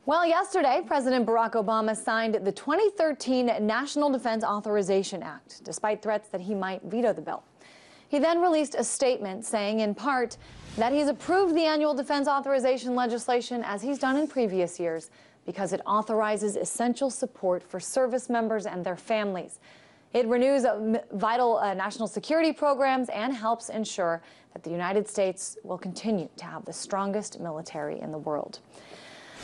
Well, yesterday, President Barack Obama signed the 2013 National Defense Authorization Act, despite threats that he might veto the bill. He then released a statement saying, in part, that he's approved the annual defense authorization legislation as he's done in previous years because it authorizes essential support for service members and their families. It renews vital national security programs and helps ensure that the United States will continue to have the strongest military in the world.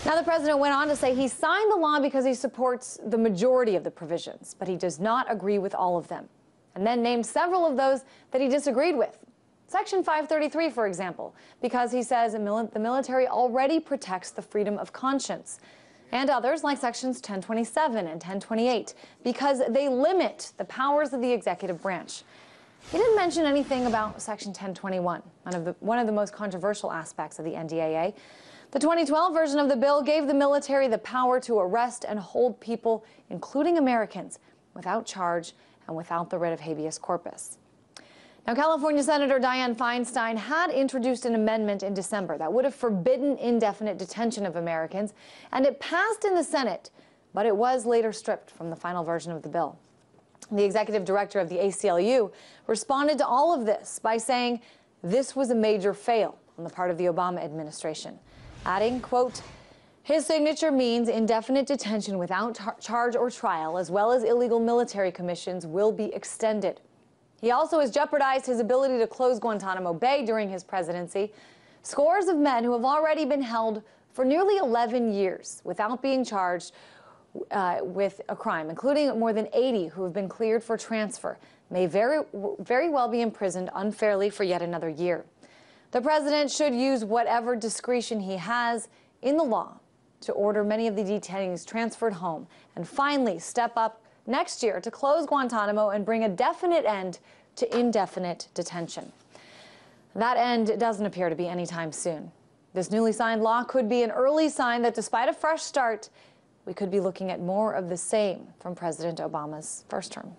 Now, the president went on to say he signed the law because he supports the majority of the provisions, but he does not agree with all of them, and then named several of those that he disagreed with. Section 533, for example, because he says the military already protects the freedom of conscience, and others like Sections 1027 and 1028, because they limit the powers of the executive branch. He didn't mention anything about Section 1021, one of the most controversial aspects of the NDAA. The 2012 version of the bill gave the military the power to arrest and hold people, including Americans, without charge and without the writ of habeas corpus. Now, California Senator Dianne Feinstein had introduced an amendment in December that would have forbidden indefinite detention of Americans, and it passed in the Senate, but it was later stripped from the final version of the bill. The executive director of the ACLU responded to all of this by saying this was a major fail on the part of the Obama administration, adding, quote, his signature means indefinite detention without charge or trial, as well as illegal military commissions, will be extended. He also has jeopardized his ability to close Guantanamo Bay during his presidency. Scores of men who have already been held for nearly 11 years without being charged with a crime, including more than 80 who have been cleared for transfer, may very well be imprisoned unfairly for yet another year. The president should use whatever discretion he has in the law to order many of the detainees transferred home and finally step up next year to close Guantanamo and bring a definite end to indefinite detention. That end doesn't appear to be anytime soon. This newly signed law could be an early sign that despite a fresh start, we could be looking at more of the same from President Obama's first term.